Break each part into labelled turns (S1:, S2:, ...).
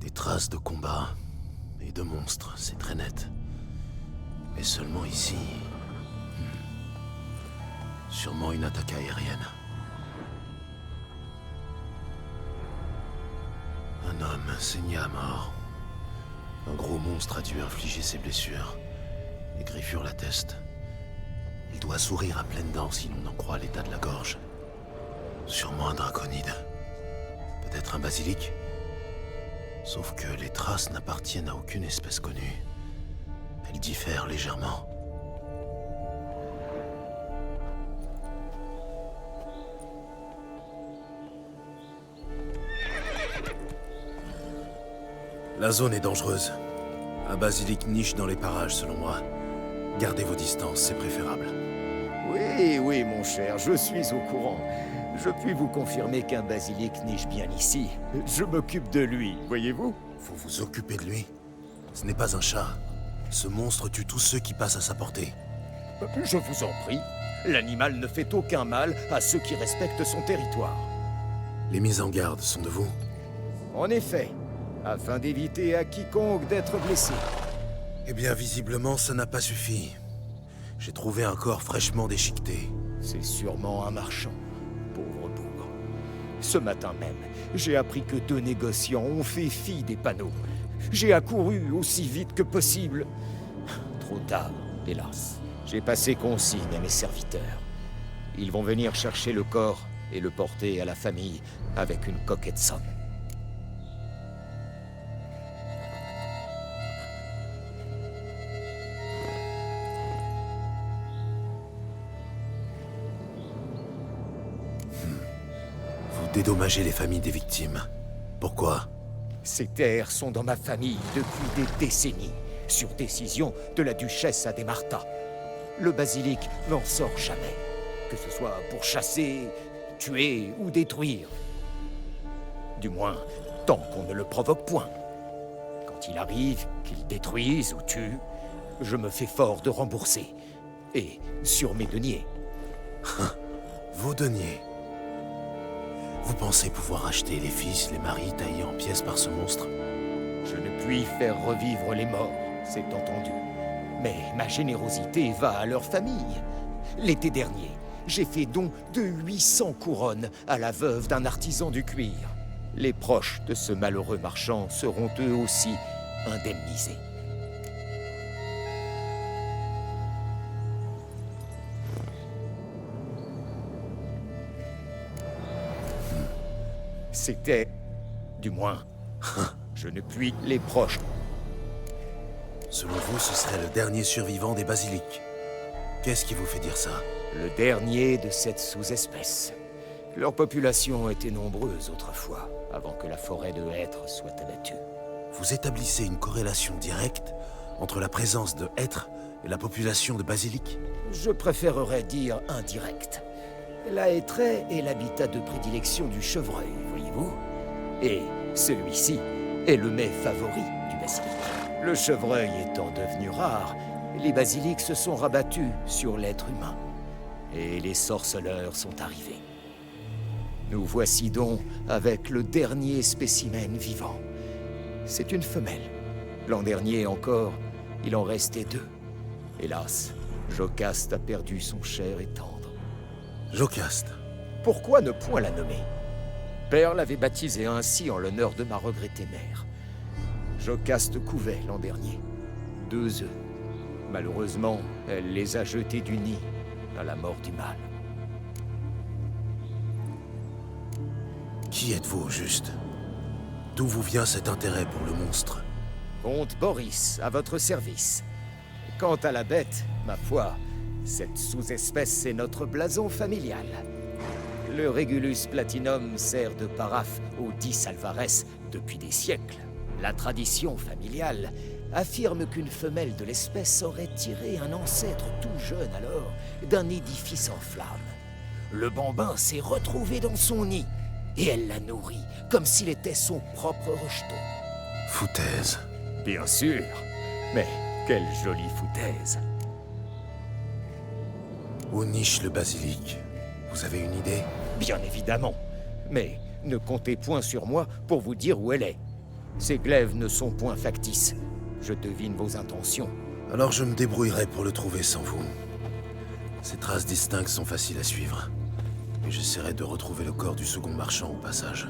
S1: Des traces de combat et de monstres, c'est très net. Mais seulement ici... Sûrement une attaque aérienne. Un homme saigné à mort. Un gros monstre a dû infliger ses blessures. Les griffures l'attestent. Il doit sourire à pleines dents si l'on en croit l'état de la gorge. Sûrement un draconide. Peut-être un basilic. Sauf que les traces n'appartiennent à aucune espèce connue. Elles diffèrent légèrement. La zone est dangereuse. Un basilic niche dans les parages, selon moi. Gardez vos distances, c'est préférable.
S2: Oui, mon cher, je suis au courant. Je puis vous confirmer qu'un basilic niche bien ici. Je m'occupe de lui, voyez-vous?
S1: Vous vous occupez de lui? Ce n'est pas un chat. Ce monstre tue tous ceux qui passent à sa portée.
S2: Je vous en prie. L'animal ne fait aucun mal à ceux qui respectent son territoire.
S1: Les mises en garde sont de vous?
S2: En effet, afin d'éviter à quiconque d'être blessé.
S1: Eh bien, visiblement, ça n'a pas suffi. J'ai trouvé un corps fraîchement déchiqueté.
S2: C'est sûrement un marchand, pauvre bougre. Ce matin même, j'ai appris que 2 négociants ont fait fi des panneaux. J'ai accouru aussi vite que possible. Trop tard, hélas. J'ai passé consigne à mes serviteurs. Ils vont venir chercher le corps et le porter à la famille avec une coquette somme.
S1: Vous dédommagez les familles des victimes. Pourquoi?
S2: Ces terres sont dans ma famille depuis des décennies, sur décision de la duchesse Ademarta. Le basilic n'en sort jamais, que ce soit pour chasser, tuer ou détruire. Du moins, tant qu'on ne le provoque point. Quand il arrive qu'il détruise ou tue, je me fais fort de rembourser. Et sur mes deniers.
S1: Vos deniers. Vous pensez pouvoir acheter les fils, les maris taillés en pièces par ce monstre?
S2: Je ne puis faire revivre les morts, c'est entendu. Mais ma générosité va à leur famille. L'été dernier, j'ai fait don de 800 couronnes à la veuve d'un artisan du cuir. Les proches de ce malheureux marchand seront eux aussi indemnisés. C'était... du moins... je ne puis les proches.
S1: Selon vous, ce serait le dernier survivant des basiliques. Qu'est-ce qui vous fait dire ça?
S2: Le dernier de cette sous-espèce. Leur population était nombreuse autrefois, avant que la forêt de hêtres soit abattue.
S1: Vous établissez une corrélation directe entre la présence de hêtres et la population de basiliques?
S2: Je préférerais dire indirect. La hêtraie est l'habitat de prédilection du chevreuil, voyez-vous? Et celui-ci est le mets favori du basilic. Le chevreuil étant devenu rare, les basiliques se sont rabattus sur l'être humain. Et les sorceleurs sont arrivés. Nous voici donc avec le dernier spécimen vivant. C'est une femelle. L'an dernier encore, il en restait 2. Hélas, Jocaste a perdu son cher et tendre.
S1: Jocaste.
S2: Pourquoi ne point la nommer? Père l'avait baptisée ainsi en l'honneur de ma regrettée mère. Jocaste couvait l'an dernier 2 œufs. Malheureusement, elle les a jetés du nid à la mort du mâle.
S1: Qui êtes-vous au juste? D'où vous vient cet intérêt pour le monstre?
S2: Comte Boris, à votre service. Quant à la bête, ma foi, cette sous-espèce est notre blason familial. Le Regulus Platinum sert de paraphe aux 10 Alvarez depuis des siècles. La tradition familiale affirme qu'une femelle de l'espèce aurait tiré un ancêtre tout jeune alors d'un édifice en flammes. Le bambin s'est retrouvé dans son nid et elle l'a nourri comme s'il était son propre rejeton.
S1: Foutaise.
S2: Bien sûr, mais quelle jolie foutaise.
S1: Où niche le basilic? Vous avez une idée?
S2: Bien évidemment, mais ne comptez point sur moi pour vous dire où elle est. Ces glaives ne sont point factices. Je devine vos intentions.
S1: Alors je me débrouillerai pour le trouver sans vous. Ces traces distinctes sont faciles à suivre. Et j'essaierai de retrouver le corps du second marchand au passage.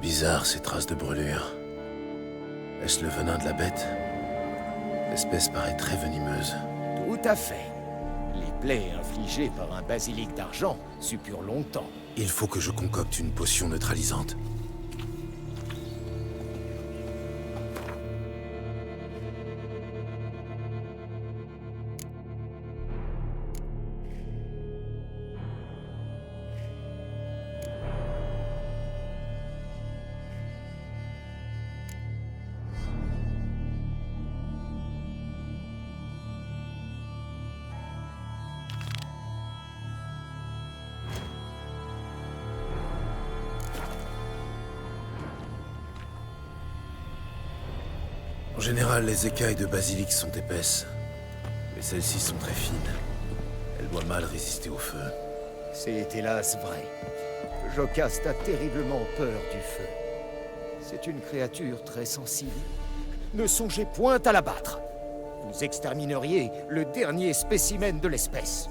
S1: Bizarre, ces traces de brûlure. Est-ce le venin de la bête? L'espèce paraît très venimeuse.
S2: Tout à fait. Les plaies infligées par un basilic d'argent suppurent longtemps.
S1: Il faut que je concocte une potion neutralisante. En général, les écailles de basilic sont épaisses, mais celles-ci sont très fines. Elles doivent mal résister au feu.
S2: C'est hélas vrai. Jocaste a terriblement peur du feu. C'est une créature très sensible. Ne songez point à l'abattre. Vous extermineriez le dernier spécimen de l'espèce.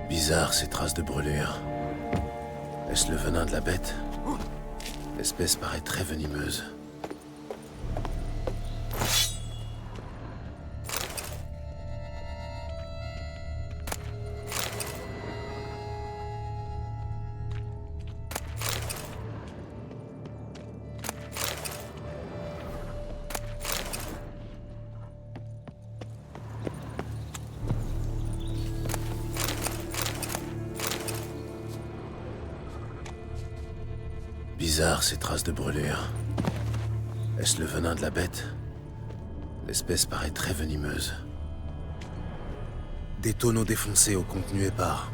S1: Bizarre, ces traces de brûlure. Est-ce le venin de la bête? L'espèce paraît très venimeuse. Bizarre, ces traces de brûlure. Est-ce le venin de la bête? L'espèce paraît très venimeuse. Des tonneaux défoncés au contenu épars.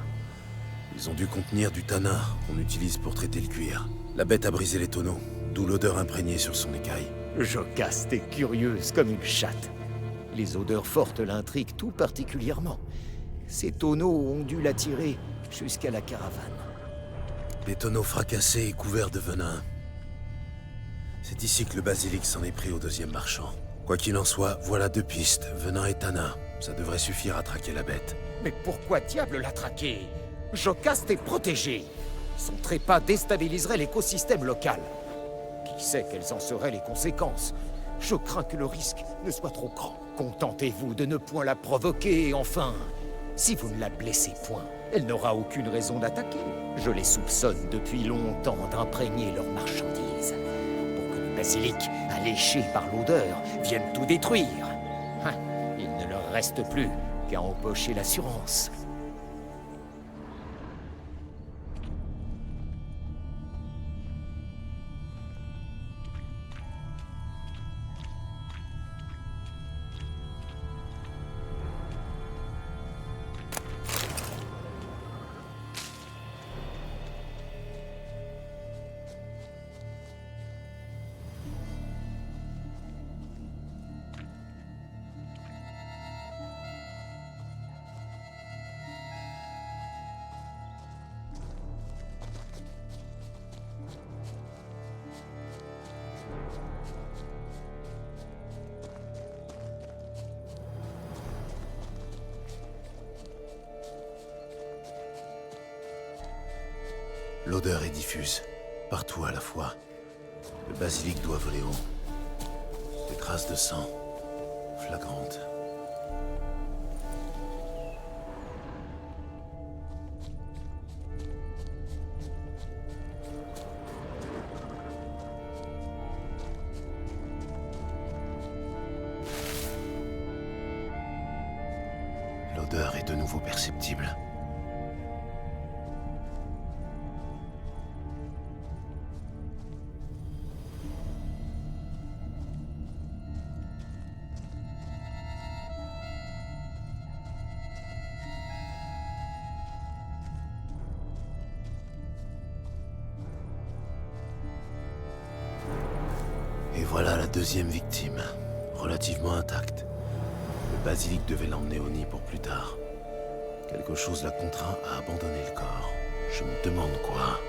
S1: Ils ont dû contenir du tanin qu'on utilise pour traiter le cuir. La bête a brisé les tonneaux, d'où l'odeur imprégnée sur son écaille.
S2: Jocaste est curieuse comme une chatte. Les odeurs fortes l'intriguent tout particulièrement. Ces tonneaux ont dû l'attirer jusqu'à la caravane.
S1: Des tonneaux fracassés et couverts de venin. C'est ici que le basilic s'en est pris au deuxième marchand. Quoi qu'il en soit, voilà deux pistes, venin et tanin. Ça devrait suffire à traquer la bête.
S2: Mais pourquoi diable la traquer? Jocaste est protégé. Son trépas déstabiliserait l'écosystème local. Qui sait quelles en seraient les conséquences? Je crains que le risque ne soit trop grand. Contentez-vous de ne point la provoquer et enfin, si vous ne la blessez point, elle n'aura aucune raison d'attaquer. Je les soupçonne depuis longtemps d'imprégner leurs marchandises. Pour que le basilic, alléché par l'odeur, vienne tout détruire. Il ne leur reste plus qu'à empocher l'assurance.
S1: L'odeur est diffuse, partout à la fois. Le basilic doit voler haut. Des traces de sang, flagrantes. L'odeur est de nouveau perceptible. Et voilà la deuxième victime, relativement intacte. Le basilic devait l'emmener au nid pour plus tard. Quelque chose l'a contraint à abandonner le corps. Je me demande quoi.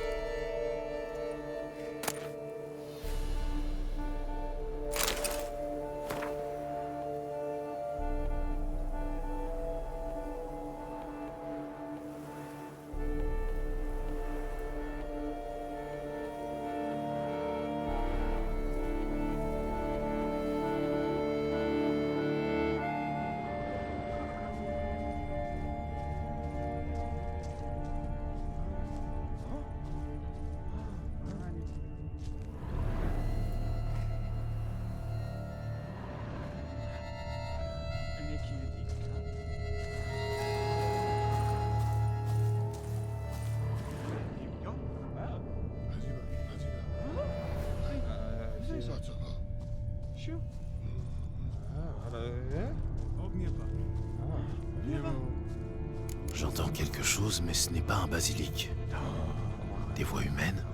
S1: J'entends quelque chose, mais ce n'est pas un basilic. Des voix humaines?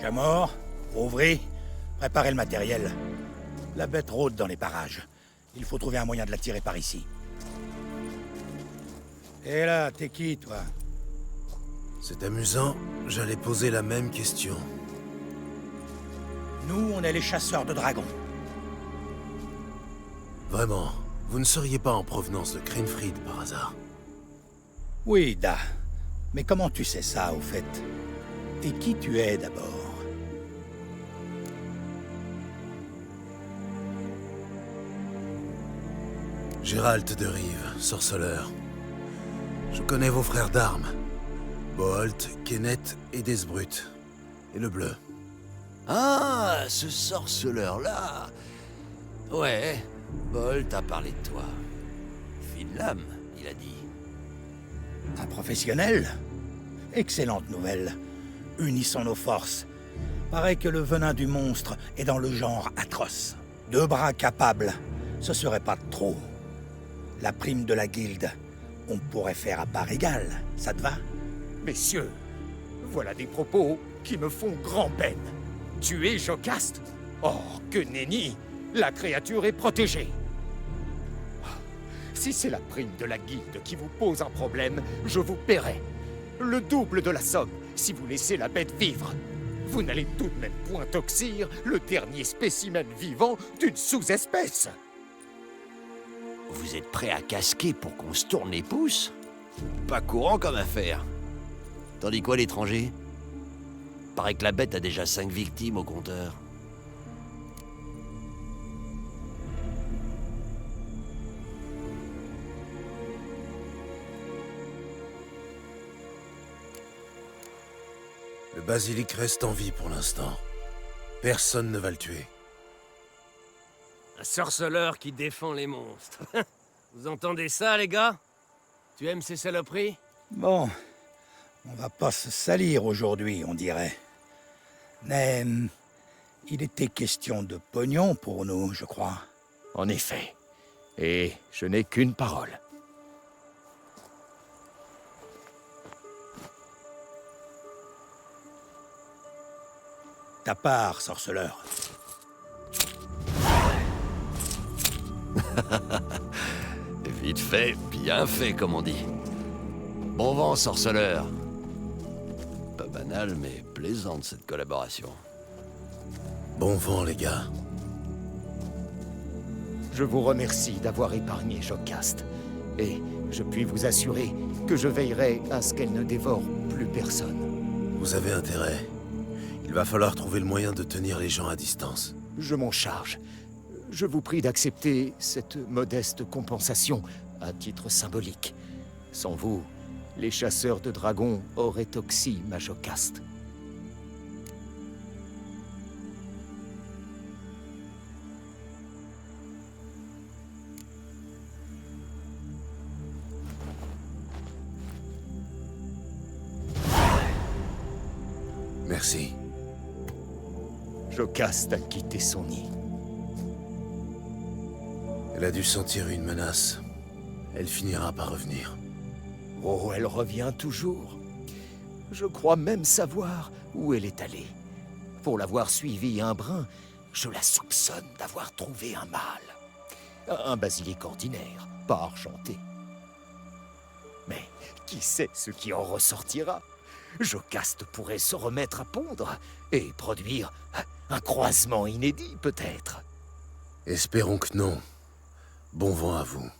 S3: Jamor, ouvrez, préparez le matériel. La bête rôde dans les parages. Il faut trouver un moyen de la tirer par ici. Et là, t'es qui, toi?
S1: C'est amusant, j'allais poser la même question.
S3: Nous, on est les chasseurs de dragons.
S1: Vraiment, vous ne seriez pas en provenance de Crenfried par hasard?
S3: Oui, Da. Mais comment tu sais ça, au fait? Et qui tu es, d'abord?
S1: Gérald de Rive, sorceleur. Je connais vos frères d'armes. Boholt, Kenneth et Desbrut. Et le bleu.
S2: Ah, ce sorceleur-là. Ouais, Bolt a parlé de toi. Fine lame, il a dit.
S3: Un professionnel? Excellente nouvelle. Unissons nos forces. Paraît que le venin du monstre est dans le genre atroce. 2 bras capables, ce serait pas trop. La prime de la guilde, on pourrait faire à part égale, ça te va?
S2: Messieurs, voilà des propos qui me font grand-peine. Tuer Jocaste? Oh, que nenni! La créature est protégée. Si c'est la prime de la guilde qui vous pose un problème, je vous paierai. Le double de la somme, si vous laissez la bête vivre. Vous n'allez tout de même point toxir le dernier spécimen vivant d'une sous-espèce. Vous êtes prêt à casquer pour qu'on se tourne les pouces? Pas courant comme affaire. Tandis quoi, l'étranger? Paraît que la bête a déjà 5 victimes au compteur.
S1: Le basilic reste en vie pour l'instant. Personne ne va le tuer.
S4: Un sorceleur qui défend les monstres. Vous entendez ça, les gars? Tu aimes ces saloperies?
S3: Bon, on va pas se salir aujourd'hui, on dirait. Mais il était question de pognon pour nous, je crois.
S2: En effet. Et je n'ai qu'une parole.
S3: ta part, sorceleur.
S5: Vite fait, bien fait, comme on dit. Bon vent, sorceleur. Pas banal, mais plaisante, cette collaboration.
S1: Bon vent, les gars.
S2: Je vous remercie d'avoir épargné Jocaste. Et je puis vous assurer que je veillerai à ce qu'elle ne dévore plus personne.
S1: Vous avez intérêt. Il va falloir trouver le moyen de tenir les gens à distance.
S2: Je m'en charge. Je vous prie d'accepter cette modeste compensation à titre symbolique. Sans vous, les chasseurs de dragons auraient oxy ma Jocaste.
S1: Merci.
S2: Jocaste a quitté son nid.
S1: Elle a dû sentir une menace. Elle finira par revenir.
S2: Oh, elle revient toujours. Je crois même savoir où elle est allée. Pour l'avoir suivie un brin, je la soupçonne d'avoir trouvé un mâle. Un basilic ordinaire, pas argenté. Mais qui sait ce qui en ressortira? Jocaste pourrait se remettre à pondre et produire un croisement inédit, peut-être.
S1: Espérons que non. Bon vent à vous.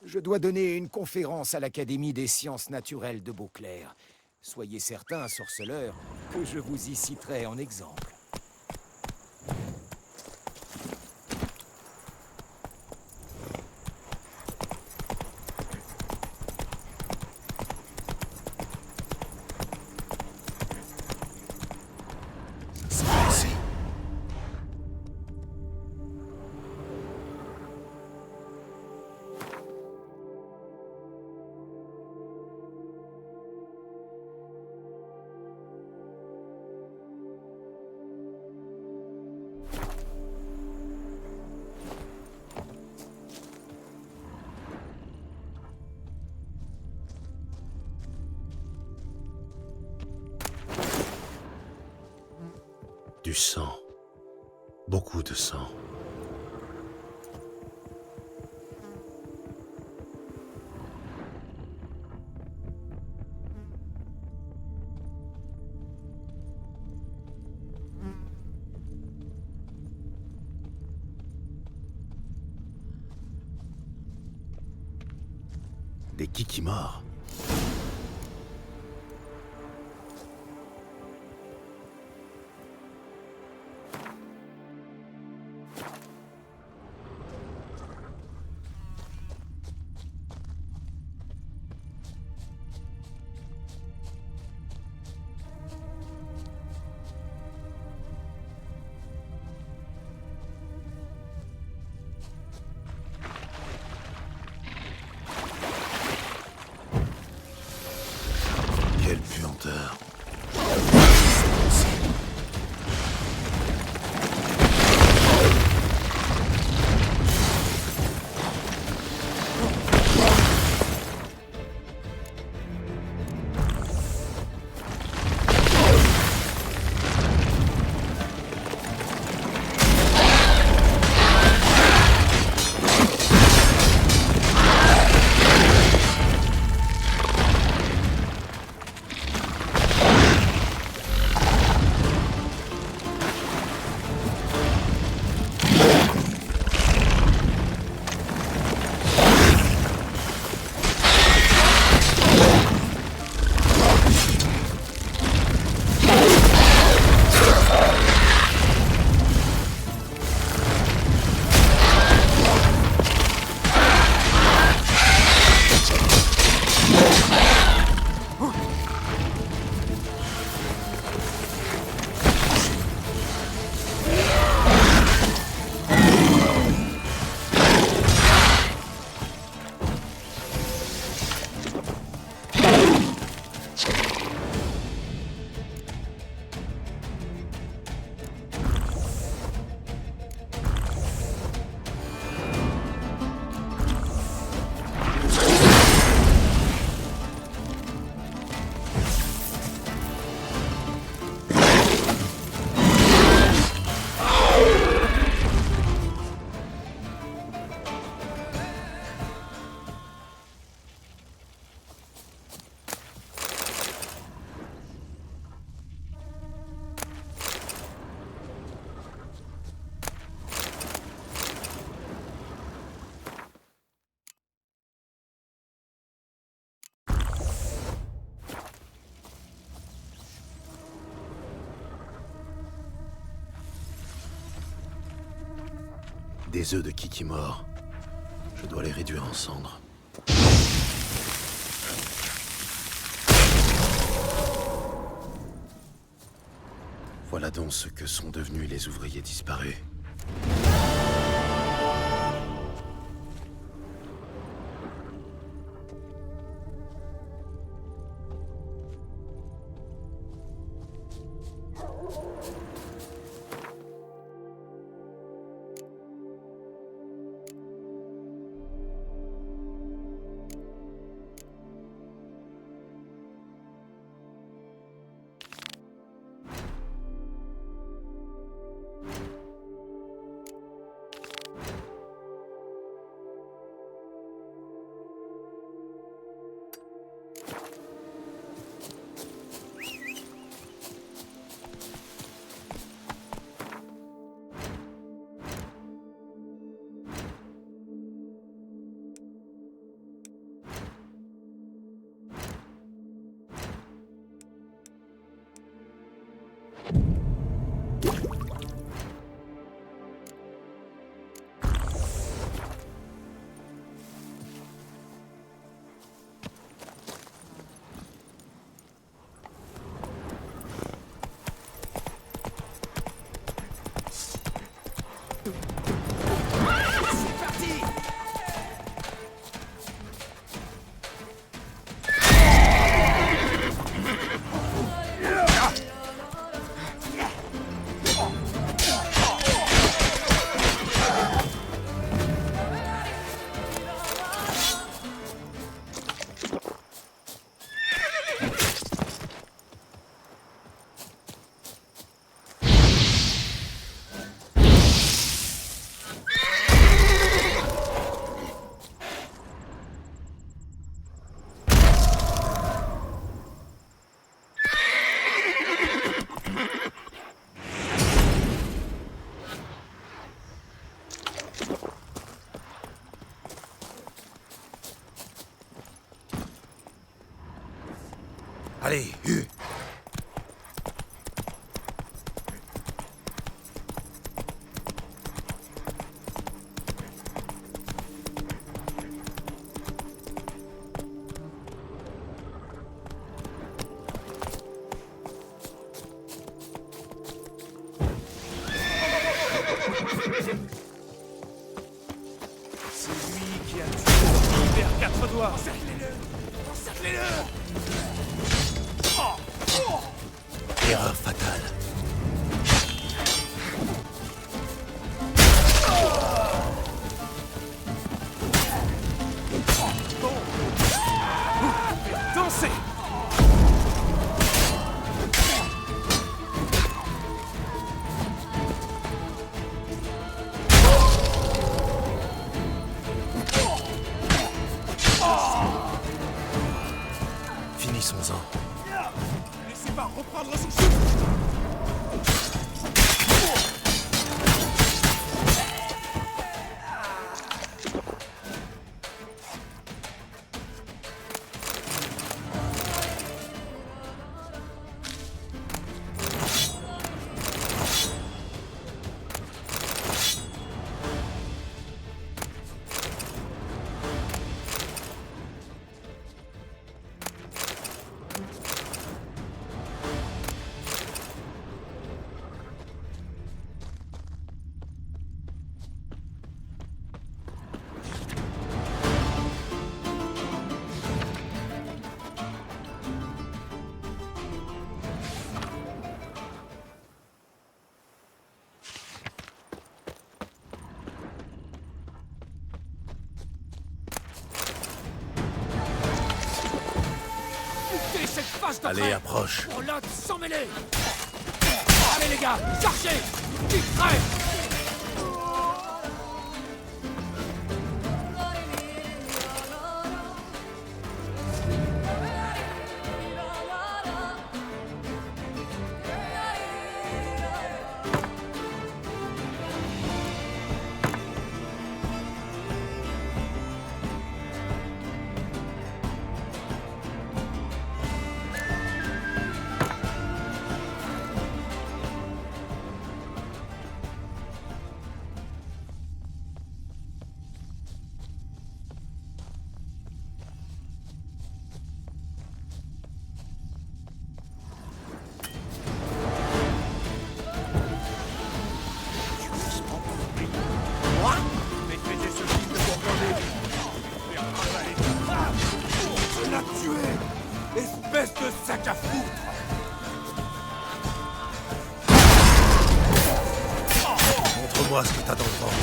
S2: Je dois donner une conférence à l'Académie des sciences naturelles de Beauclair. Soyez certain, sorceleur, que je vous y citerai en exemple.
S1: C'est passé. Du sang. Beaucoup de sang. Des Kikimores. Quelle puanteur. Des œufs de Kikimore. Je dois les réduire en cendres. Voilà donc ce que sont devenus les ouvriers disparus.
S3: Allez,
S4: C'est lui qui a tué Hiver Quatre Doigts. Encerclez-le! Encerclez-le!
S1: Erreur fatale.
S4: Dansez!
S1: Finissons-en.
S4: Laissez pas reprendre son souffle! Buter cette face de
S1: Allez,
S4: trait
S1: approche.
S4: pour l'autre sans mêler! Allez les gars, chargez! Qui crève! Maîtrisez ce type de bourgeoisie! Faire avaler ta femme! Tu l'as tué! Espèce de sac à foutre!
S1: Montre-moi ce que t'as dans le ventre.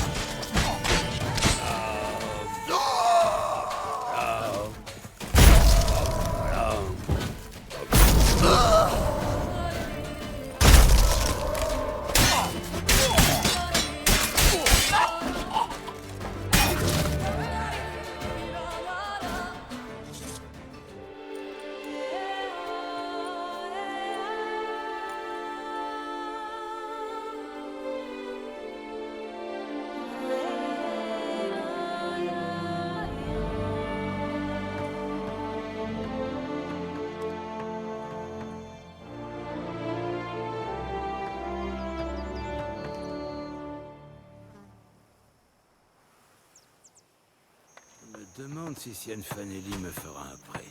S6: Je me demande si Sienne Fanelli me fera un prêt.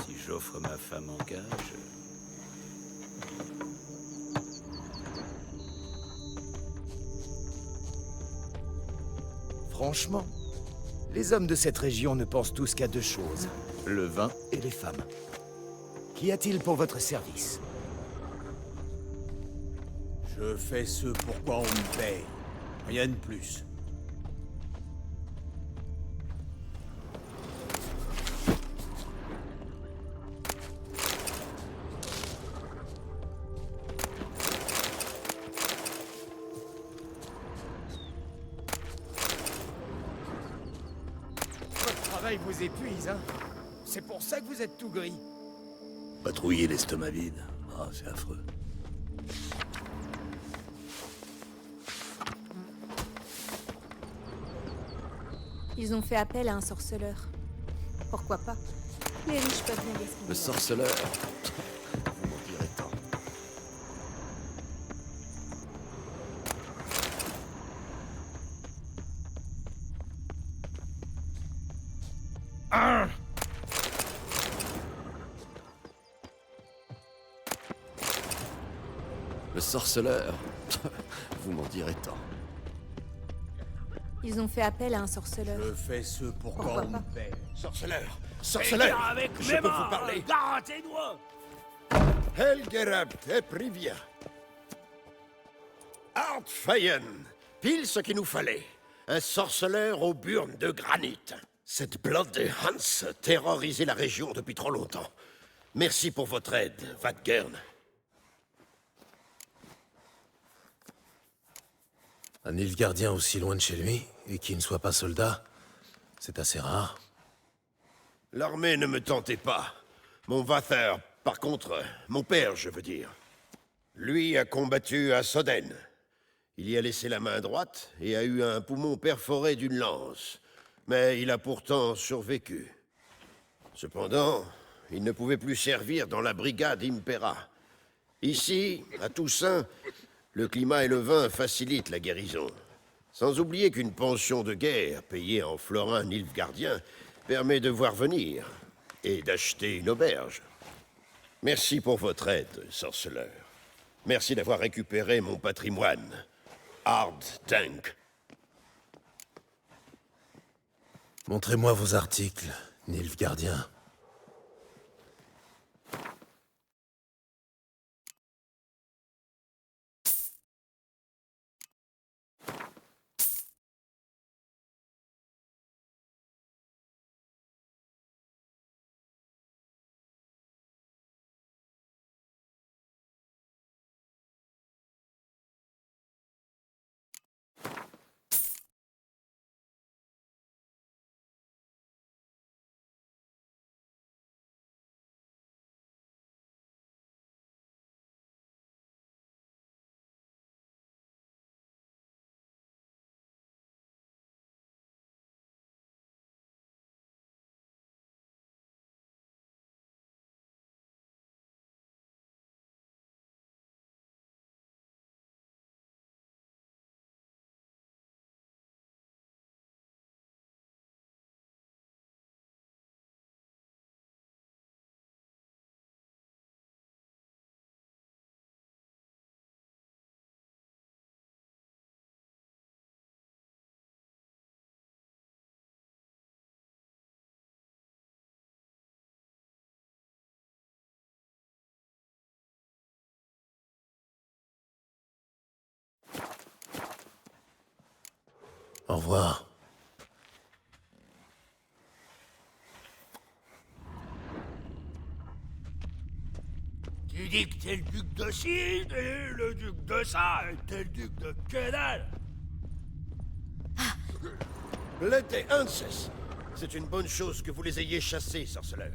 S6: Si j'offre ma femme en gage...
S2: Franchement, les hommes de cette région ne pensent tous qu'à deux choses, le vin et les femmes. Qu'y a-t-il pour votre service?
S3: je fais ce pourquoi on me paye. Rien de plus.
S2: Votre travail vous épuise, hein? C'est pour ça que vous êtes tout gris.
S1: Patrouiller l'estomac vide. Ah, c'est affreux.
S7: Ils ont fait appel à un sorceleur. Pourquoi pas? Les riches peuvent bien gaspiller.
S5: Le sorceleur. Vous m'en direz tant. Le sorceleur. Vous m'en direz tant.
S7: Ils ont fait appel à un sorceleur.
S3: Je fais ce pourquoi
S7: Pourquoi
S3: on
S7: pas
S3: me paie. Sorceleur!
S4: Viens
S3: Sorceleur!
S4: avec
S3: Je
S4: mes
S3: peux
S4: mains,
S3: vous parler?
S4: Arrêtez-moi.
S8: Helgerabt et Privia. Artfeyen, pile ce qu'il nous fallait. Un sorceleur aux burnes de granit. Cette blotte de Hans terrorisait la région depuis trop longtemps. Merci pour votre aide, Vadgern.
S1: Un Nilfgaardien aussi loin de chez lui, et qui ne soit pas soldat, c'est assez rare.
S8: L'armée ne me tentait pas. Mon Vather, par contre, mon père, je veux dire. Lui a combattu à Soden. Il y a laissé la main droite et a eu un poumon perforé d'une lance. Mais il a pourtant survécu. Cependant, il ne pouvait plus servir dans la brigade Impera. Ici, à Toussaint, le climat et le vin facilitent la guérison. Sans oublier qu'une pension de guerre, payée en florins nilfgaardiens, permet de voir venir et d'acheter une auberge. Merci pour votre aide, sorceleur. Merci d'avoir récupéré mon patrimoine. Hard Tank.
S1: Montrez-moi vos articles, Nilfgaardien. Au revoir.
S4: Tu dis que t'es le duc de ci, et le duc de ça, et t'es le duc de que dalle.
S8: L'été Hanses. C'est une bonne chose que vous les ayez chassés, sorceleur.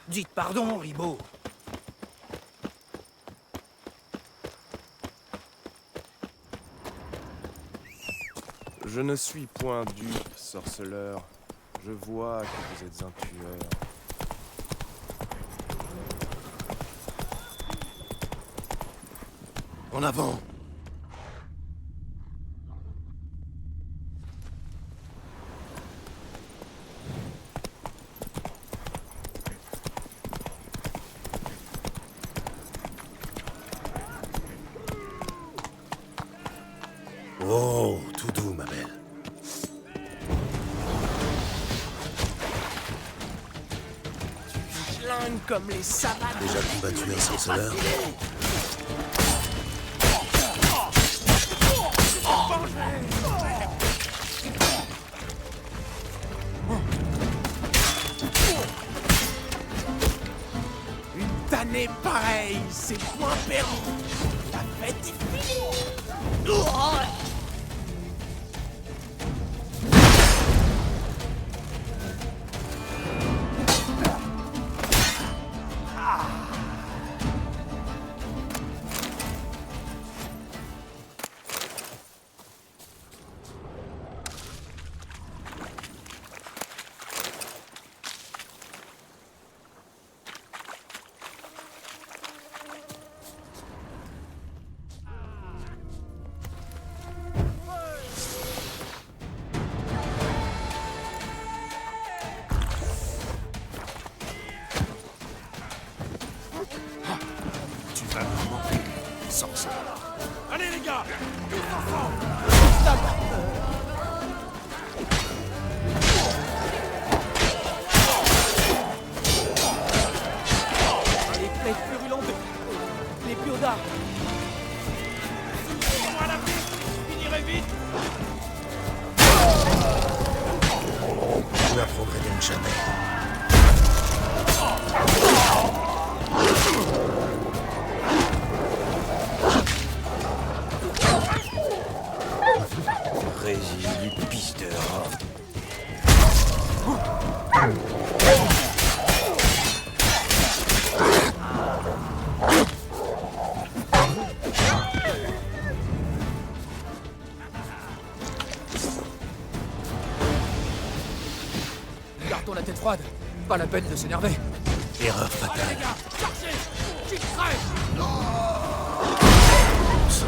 S3: Dites pardon, Ribot.
S9: Je ne suis point dupe, sorceleur. Je vois que vous êtes un tueur.
S1: En avant! Oh, tout doux, ma belle.
S4: Flingue comme les savanes.
S1: Déjà combattu un sorceleur?
S4: Une tannée pareille, c'est point perdu. La fête est finie. Allez les gars, tous ensemble.
S2: Les plaies purulentes les piodards.
S4: Moi la piste, je finirai vite.
S1: Vous n'apprendrez donc jamais.
S6: Résine du pisteur.
S2: Gardons la tête froide. Pas la peine de s'énerver.
S1: Erreur fatale.
S4: Les gars, chargez. Qui crève.
S1: Bon sang.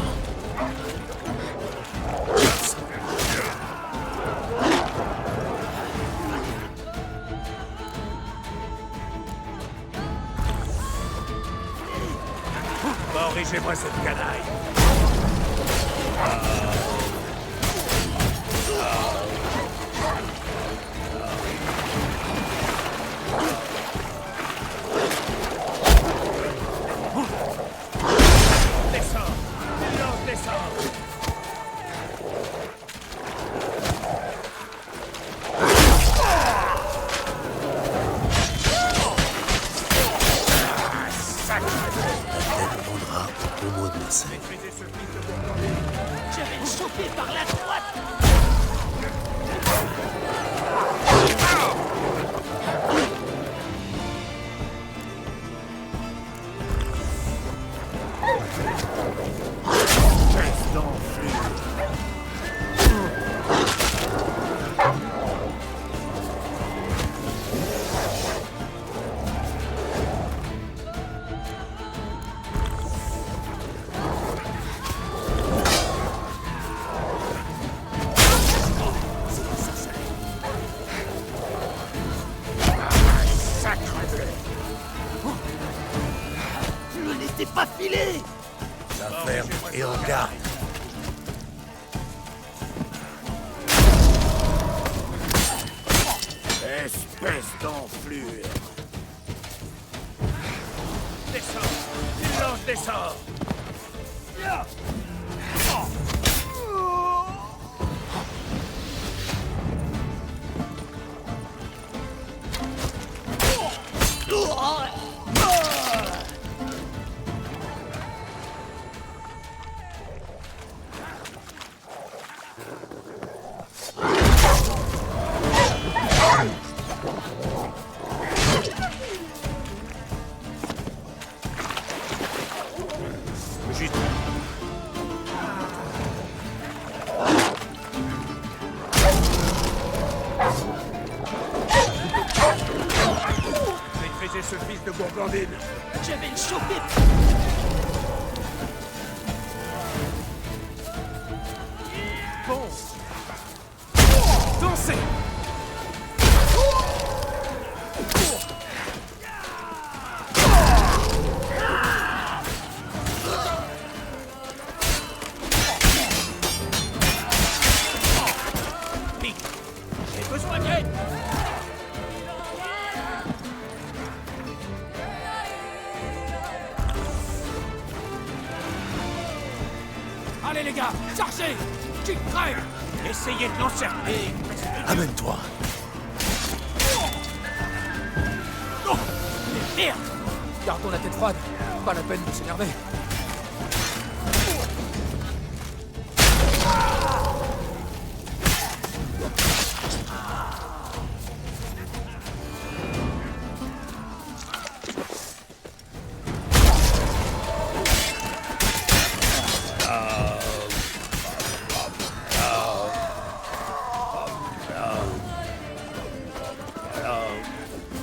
S4: Corrigez-moi cette canaille. Descends. Silence, descends.
S1: La tête prendra au mot de Marseille.
S4: Maîtrisez ce fils de Bourgogne.
S2: Je vais le choper par la droite.
S4: Reste d'enflure.
S2: Ne le laissez pas filer.
S1: La ferme et en garde.
S4: Espèce d'enflure. Descends. Silence, descends. Juste. Maîtrisez ce fils de Gourgandine.
S2: Je vais le choper.
S4: Bon. Dansez. Vite. J'ai besoin d'aide. Allez les gars, chargez. Qui crève. Essayez de l'encercler.
S1: Amène-toi.
S2: Oh, mais merde. Gardons la tête froide. Pas la peine de s'énerver.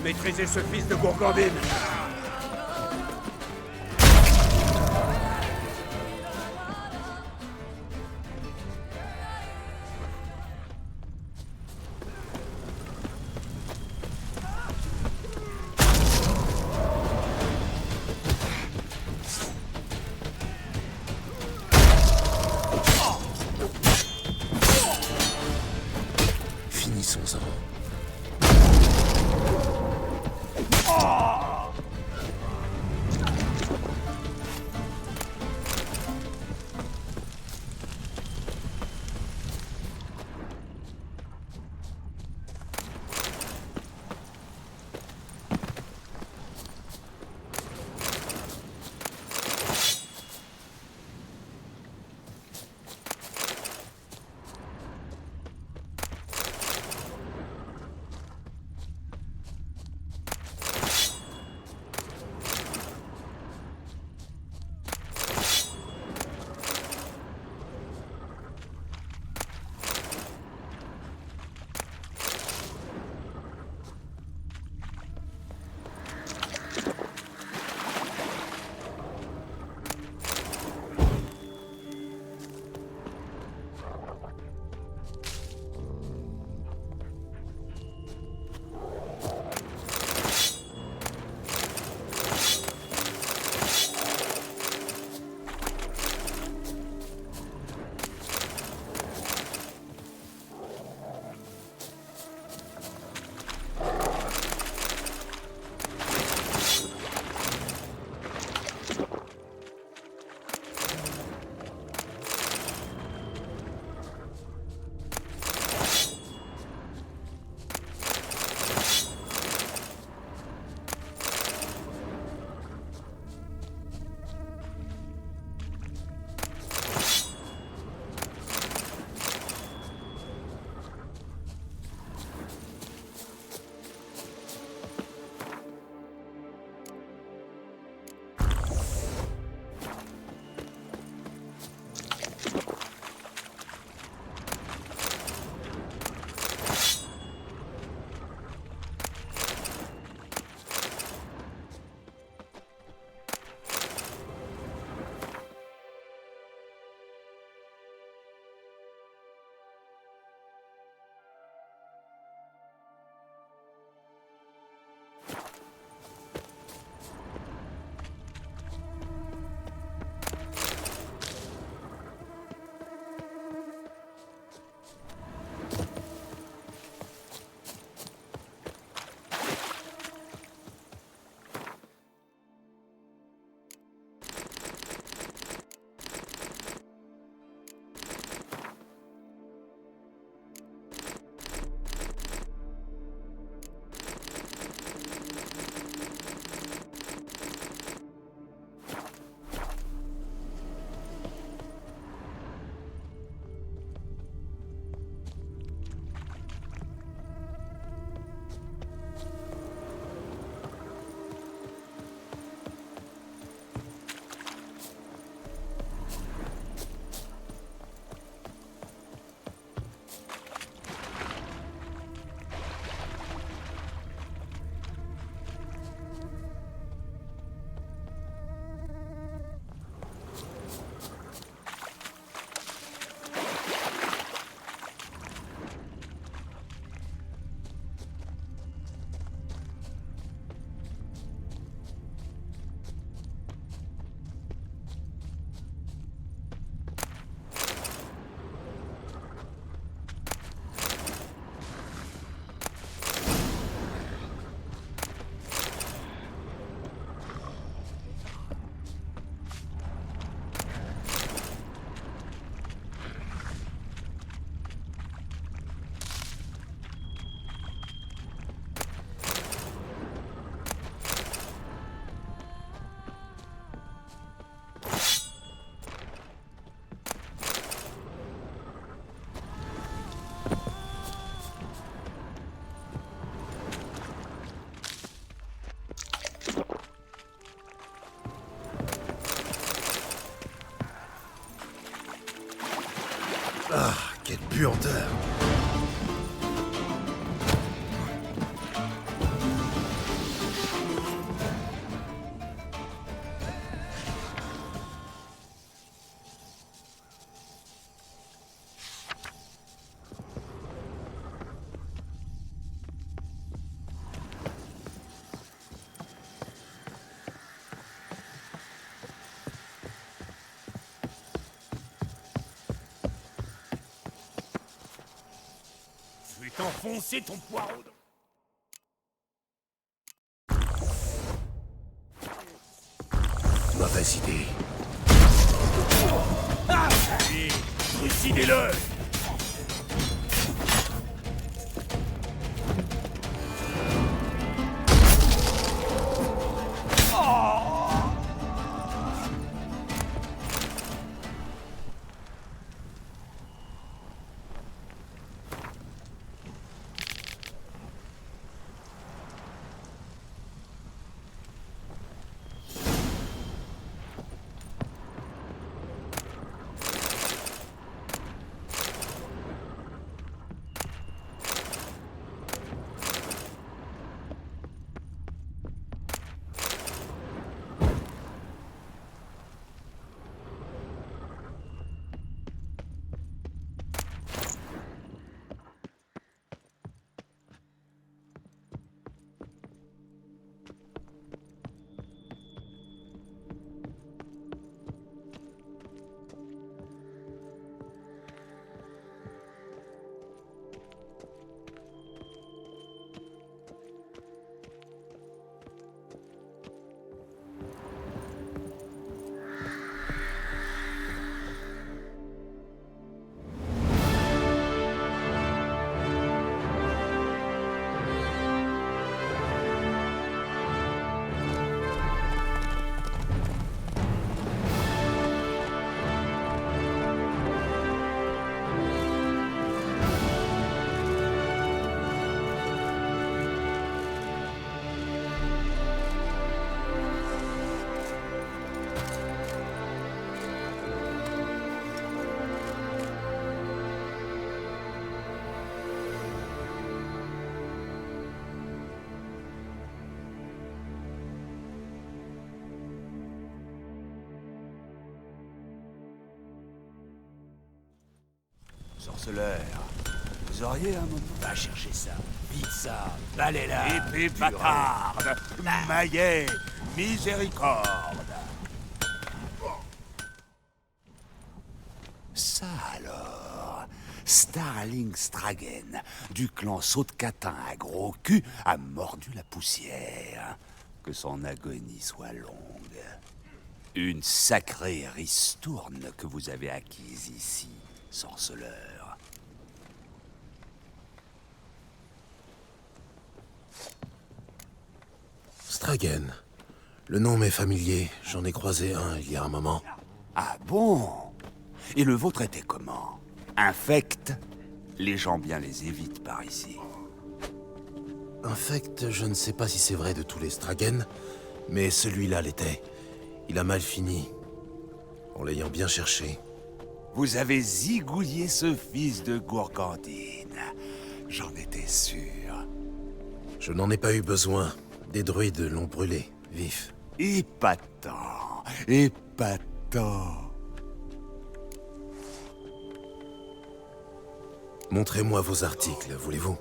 S4: Maîtrisez ce fils de Gourgandine.
S1: Ah, quelle puanteur!
S6: Je vais t'enfoncer ton poireau dans...
S1: Mauvaise idée.
S6: Allez, trucidez-le!
S10: Sorceleur, vous auriez un moment? Va chercher ça. Vite ça. Balai-la.
S6: Épée bâtarde! Maillet! Miséricorde!
S10: Ça alors, Starling Stragen, du clan Saut-de-Catin à gros cul, a mordu la poussière. Que son agonie soit longue. Une sacrée ristourne que vous avez acquise ici, sorceleur.
S1: Stragen. Le nom m'est familier. J'en ai croisé un il y a un moment.
S10: Ah bon? Et le vôtre était comment? Infect? Les gens bien les évitent par ici.
S1: Infect, je ne sais pas si c'est vrai de tous les Stragen, mais celui-là l'était. Il a mal fini. En l'ayant bien cherché.
S10: Vous avez zigouillé ce fils de Gourgandine. J'en étais sûr.
S1: Je n'en ai pas eu besoin. Des druides l'ont brûlé, vif.
S10: Épatant, épatant.
S1: Montrez-moi vos articles, voulez-vous?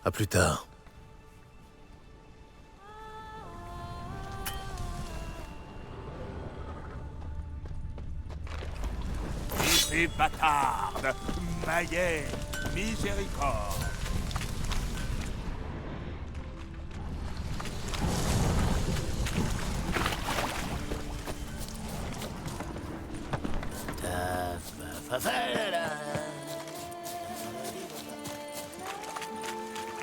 S1: À plus tard.
S10: Épée bâtarde, maillet, miséricorde.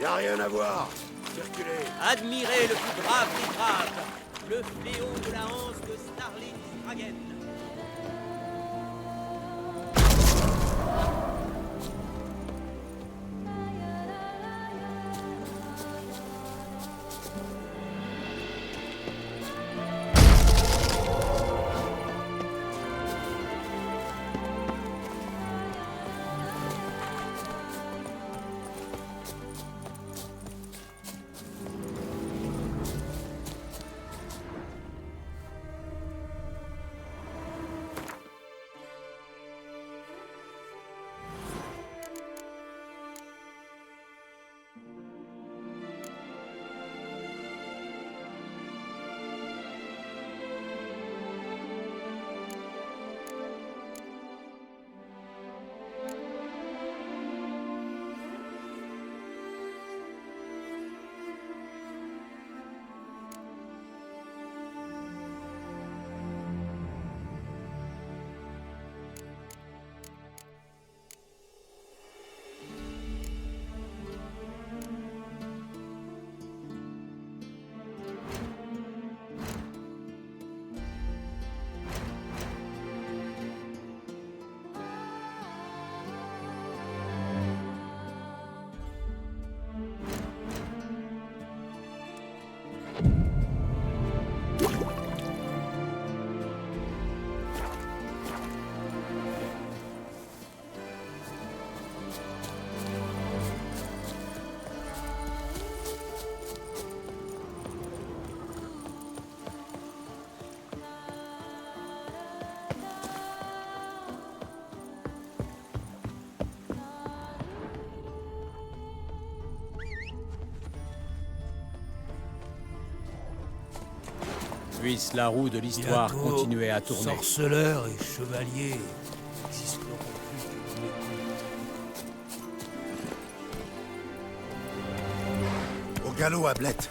S8: Y'a rien à voir. Circulez.
S4: Admirez le plus grave des graves, le fléau de la hanse de Starling Stragen.
S6: Puisse la roue de l'histoire continuer à tourner.
S3: Sorceleurs et chevaliers existeront plus.
S8: Au galop, Ablette.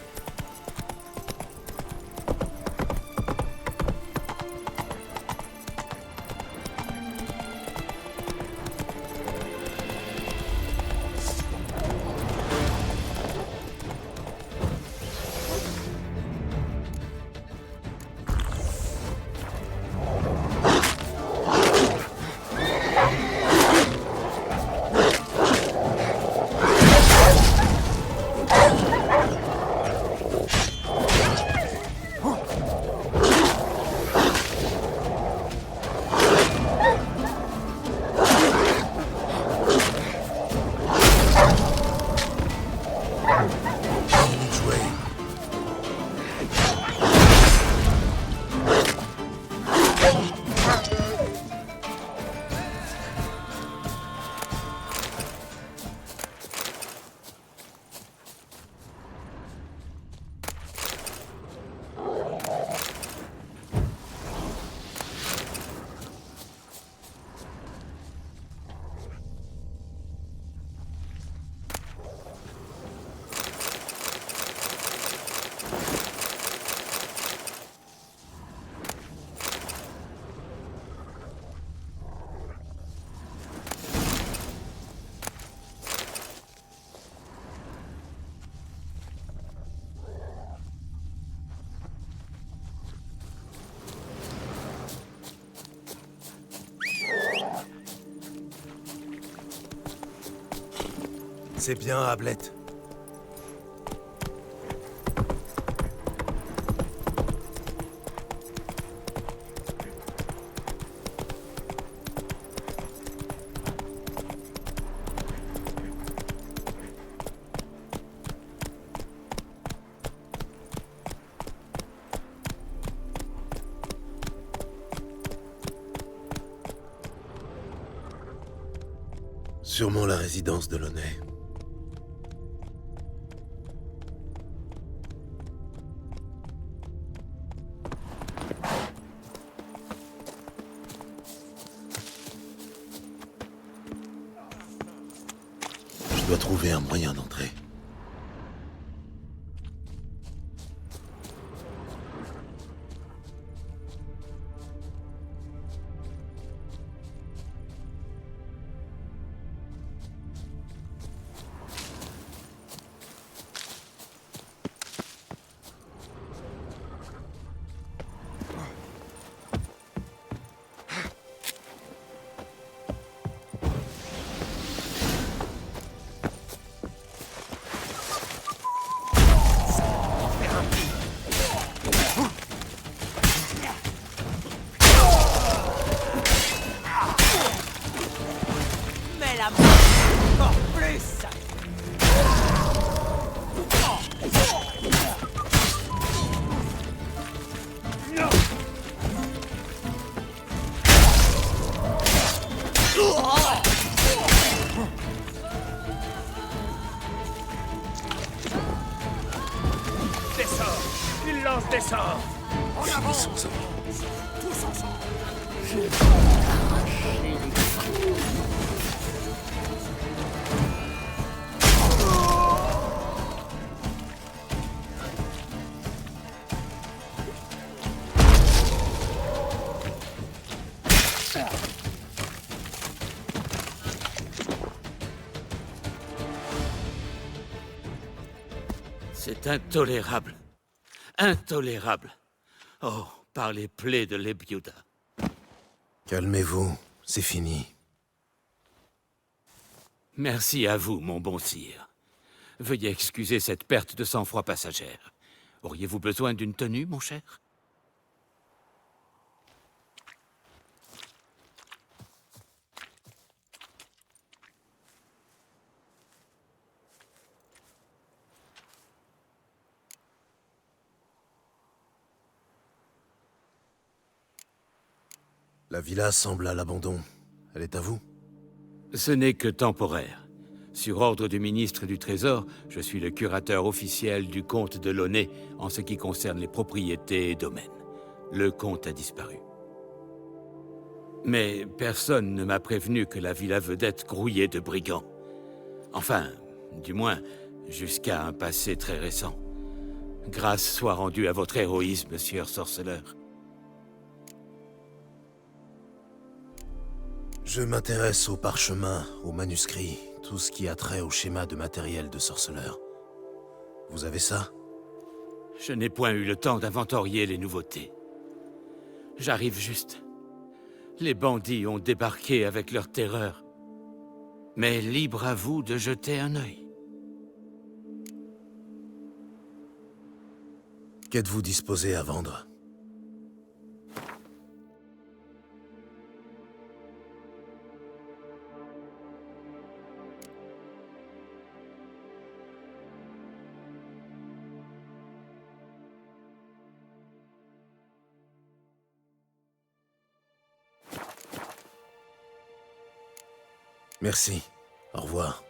S1: C'est bien, Ablette. Sûrement la résidence de Launay. Tu dois trouver un moyen d'entrer.
S2: Mais la mort, encore plus.
S4: Des sorts! Il lance des sorts! En avant!
S1: Finissons-en.
S2: Tous ensemble.
S6: C'est intolérable. Intolérable. Oh, par les plaies de l'Ebiouda.
S1: Calmez-vous, c'est fini.
S6: Merci à vous, mon bon sire. Veuillez excuser cette perte de sang-froid passagère. Auriez-vous besoin d'une tenue, mon cher?
S1: La villa semble à l'abandon. Elle est à vous?
S6: Ce n'est que temporaire. Sur ordre du ministre du Trésor, je suis le curateur officiel du comte de Launay en ce qui concerne les propriétés et domaines. Le comte a disparu. Mais personne ne m'a prévenu que la villa vedette grouillait de brigands. Enfin, du moins, jusqu'à un passé très récent. Grâce soit rendue à votre héroïsme, sieur sorceleur.
S1: Je m'intéresse aux parchemins, aux manuscrits, tout ce qui a trait au schéma de matériel de sorceleur. Vous avez ça?
S6: Je n'ai point eu le temps d'inventorier les nouveautés. J'arrive juste. Les bandits ont débarqué avec leur terreur. Mais libre à vous de jeter un œil.
S1: Qu'êtes-vous disposé à vendre? Merci. Au revoir.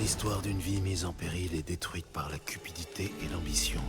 S1: l'histoire d'une vie mise en péril et détruite par la cupidité et l'ambition.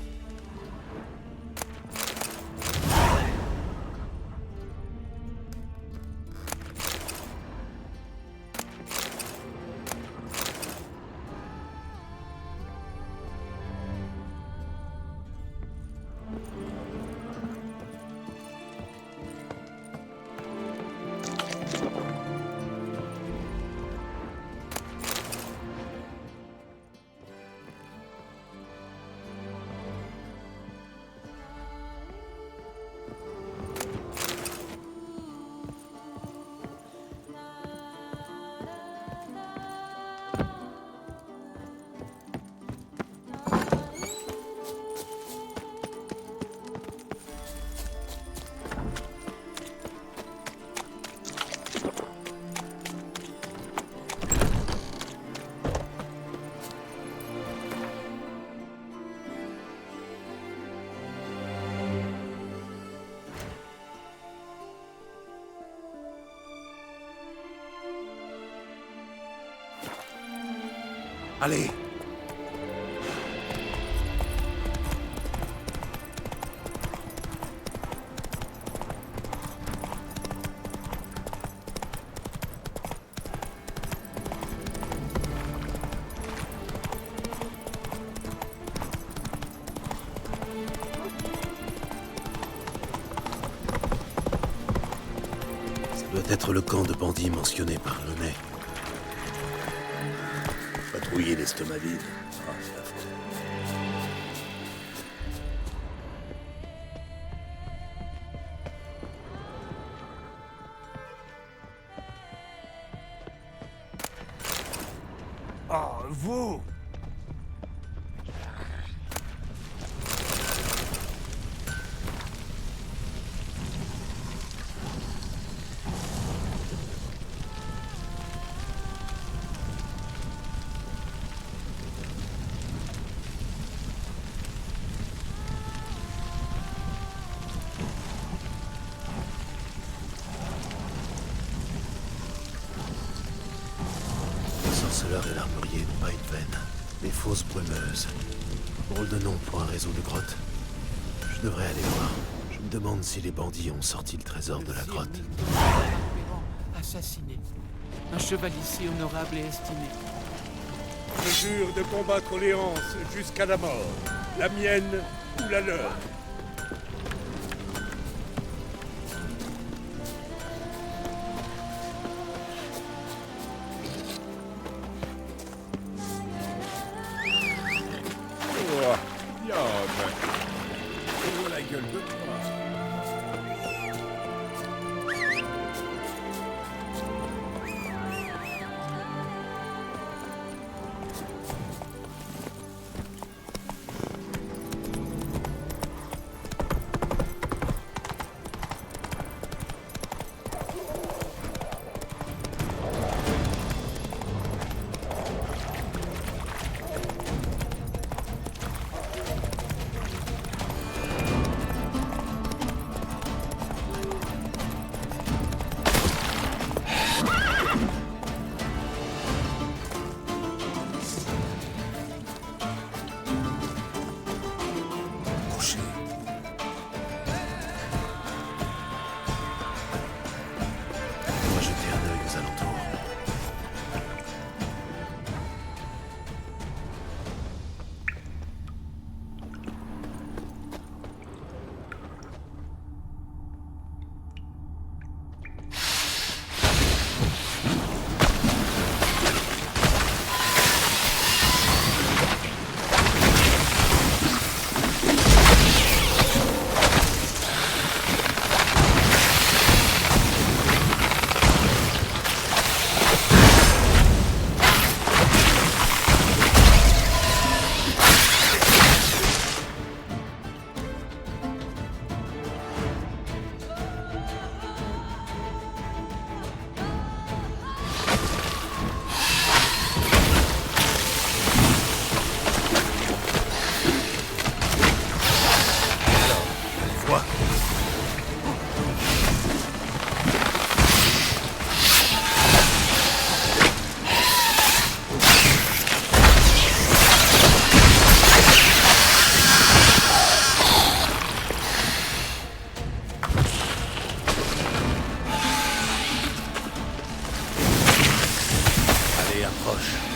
S10: Allez!
S1: Ça doit être le camp de bandits mentionné par Launay.
S10: Patrouiller l'estomac vide. Ah, c'est affreux.
S4: Oh, vous!
S1: Le sorceleur et l'armurier n'ont pas une veine. Les fausses brumeuses. Drôle de nom pour un réseau de grottes. Je devrais aller voir. Je me demande si les bandits ont sorti le trésor de la grotte.
S6: Assassiné. Un chevalier si honorable et estimé.
S11: Je jure de combattre Léance jusqu'à la mort. La mienne ou la leur. La gueule de toi.
S2: approche.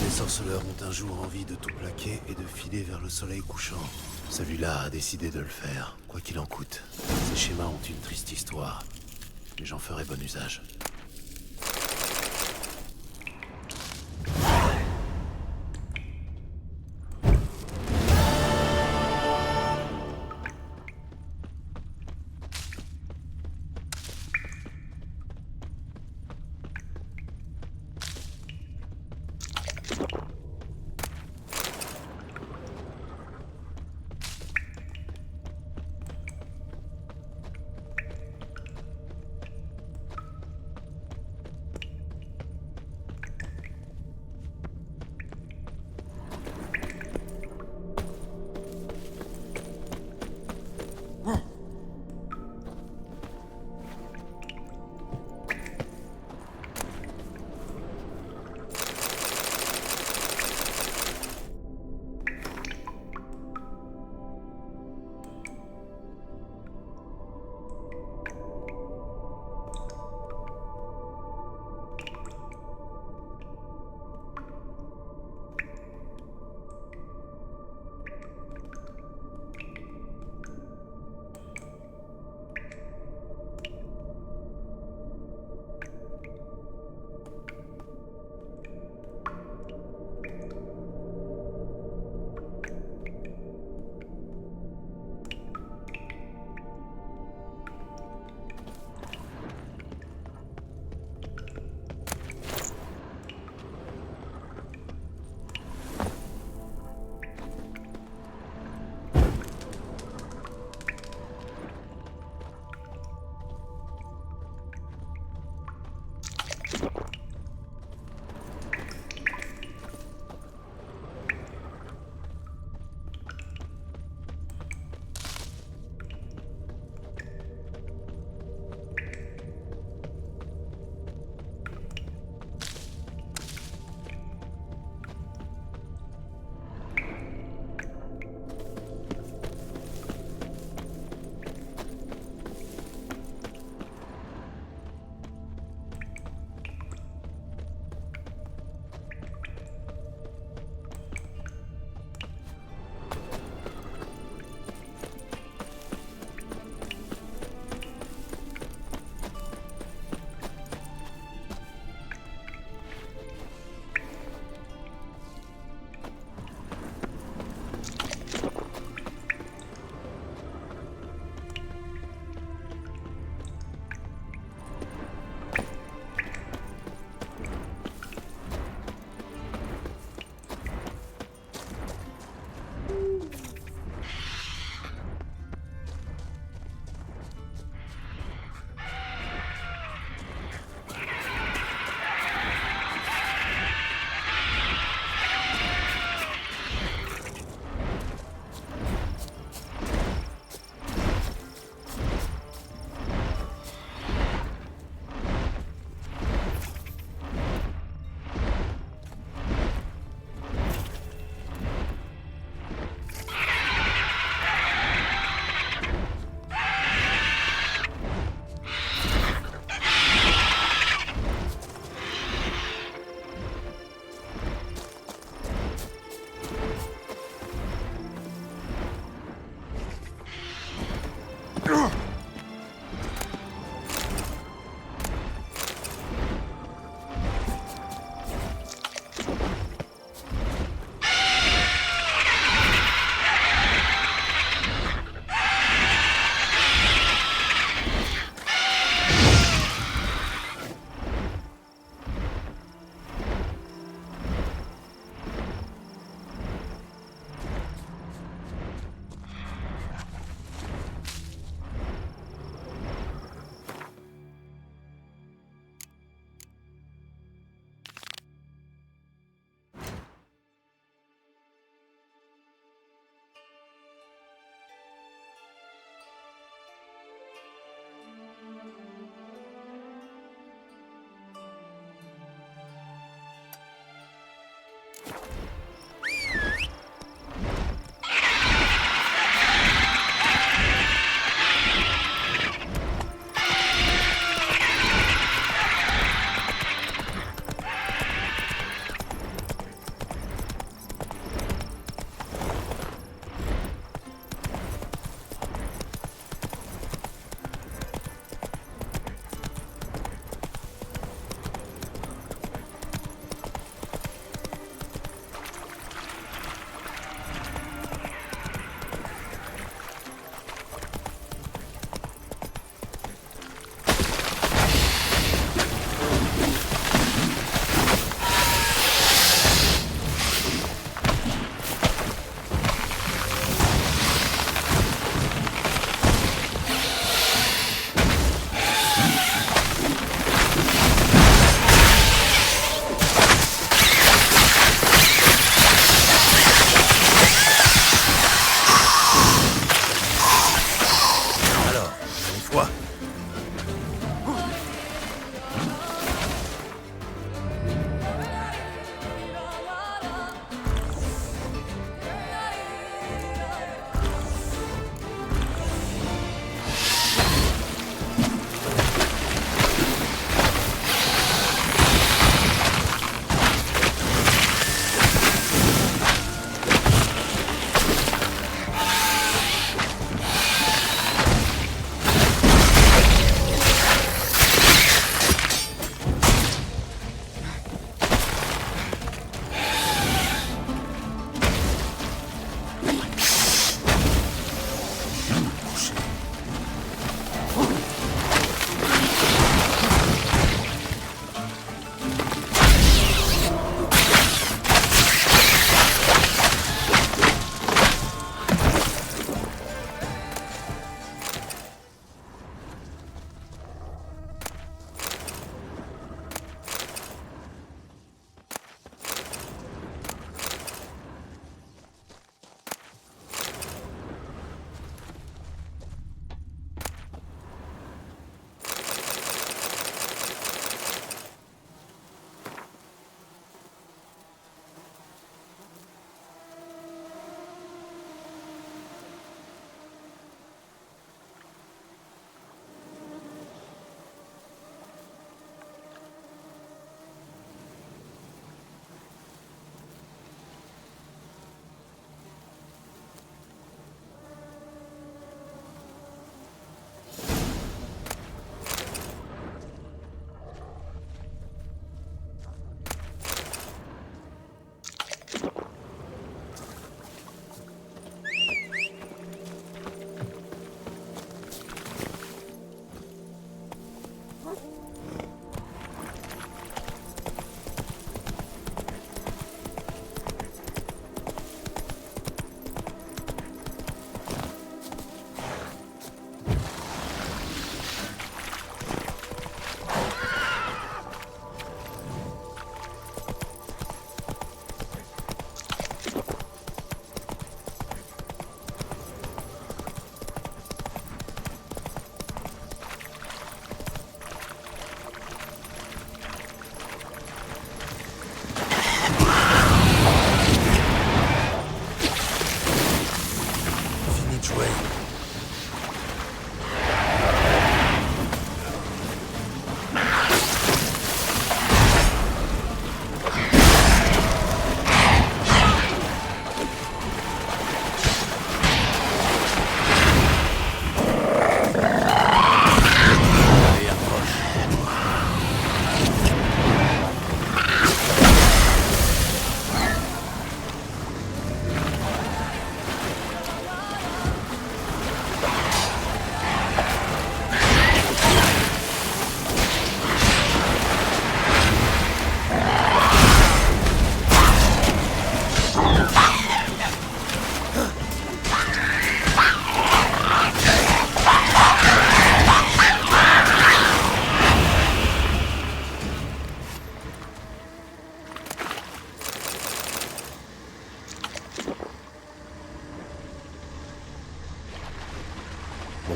S1: Les sorceleurs ont un jour envie de tout plaquer et de filer vers le soleil couchant. Celui-là a décidé de le faire, quoi qu'il en coûte. Ces schémas ont une triste histoire, mais j'en ferai bon usage.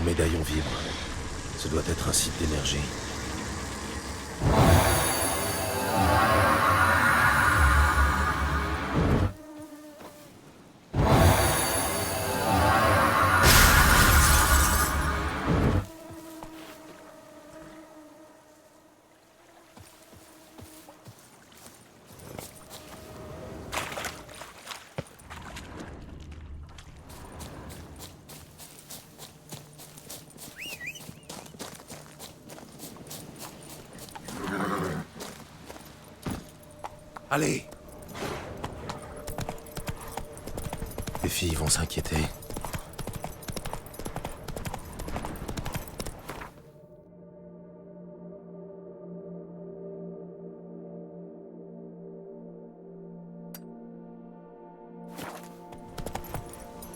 S1: Mon médaillon vibre. Ce doit être un site d'énergie.
S10: Allez!
S1: Les filles vont s'inquiéter.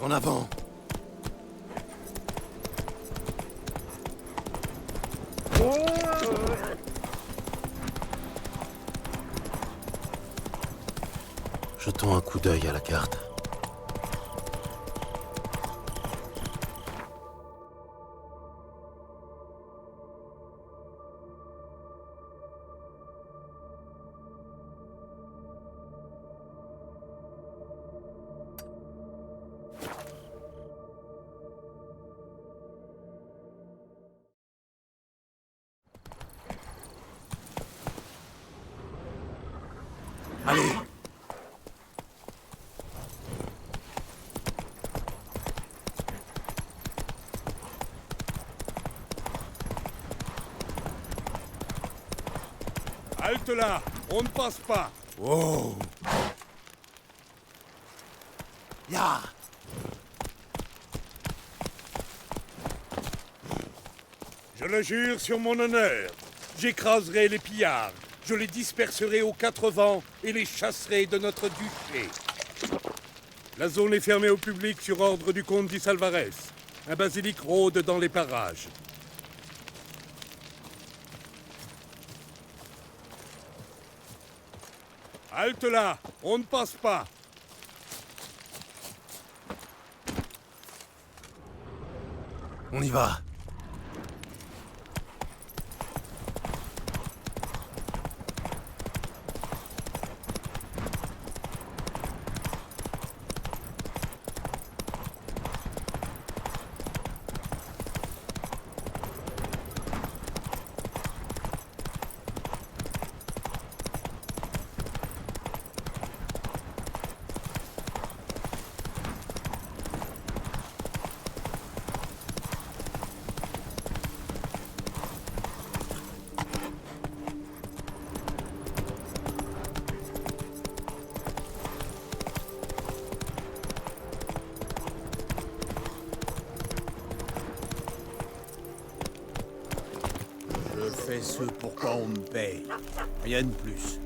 S1: En avant! Jetons un coup d'œil à la carte.
S10: Allez!
S11: Halte là! On ne passe pas!
S10: Oh! Ya!
S11: Je le jure sur mon honneur, j'écraserai les pillards, je les disperserai aux quatre vents et les chasserai de notre duché. La zone est fermée au public sur ordre du comte Di Salvarez. Un basilic rôde dans les parages. Halte là, on ne passe pas.
S1: On y va.
S10: Je fais ce pourquoi on me paye. Rien de plus.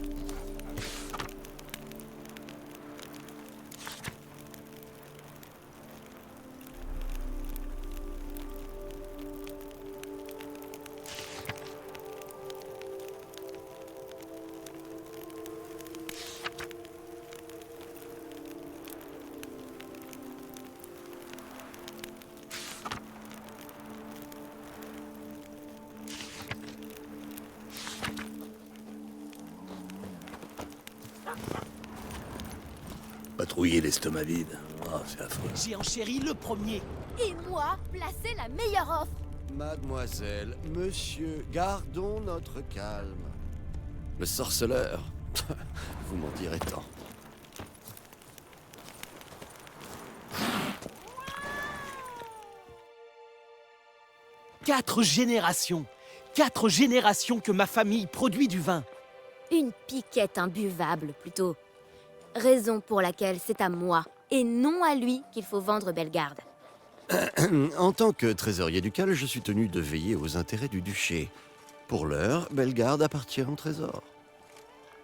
S12: Patrouiller l'estomac vide. Ah, c'est affreux.
S13: J'ai enchéri le premier.
S7: Et moi, placer la meilleure offre.
S5: Mademoiselle, monsieur, gardons notre calme. Le sorceleur, vous m'en direz tant.
S13: Quatre générations que ma famille produit du vin.
S7: Une piquette imbuvable, plutôt. Raison pour laquelle c'est à moi, et non à lui, qu'il faut vendre Bellegarde.
S5: En tant que trésorier ducal, je suis tenu de veiller aux intérêts du duché. Pour l'heure, Bellegarde appartient au trésor.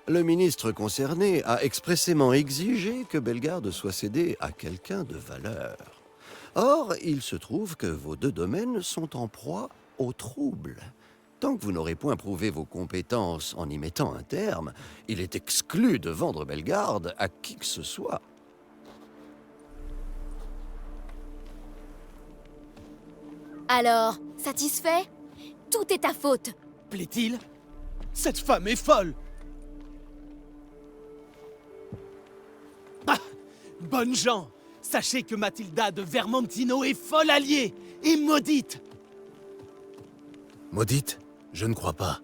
S5: Le ministre concerné a expressément exigé que Bellegarde soit cédée à quelqu'un de valeur. Or, il se trouve que vos deux domaines sont en proie au trouble. Tant que vous n'aurez point prouvé vos compétences en y mettant un terme, il est exclu de vendre Bellegarde à qui que ce soit.
S7: Alors, satisfait? Tout est ta faute.
S13: Plaît-il? Cette femme est folle! Ah! Bonnes gens, sachez que Mathilda de Vermentino est folle alliée et maudite!
S1: Maudite? Je ne crois pas.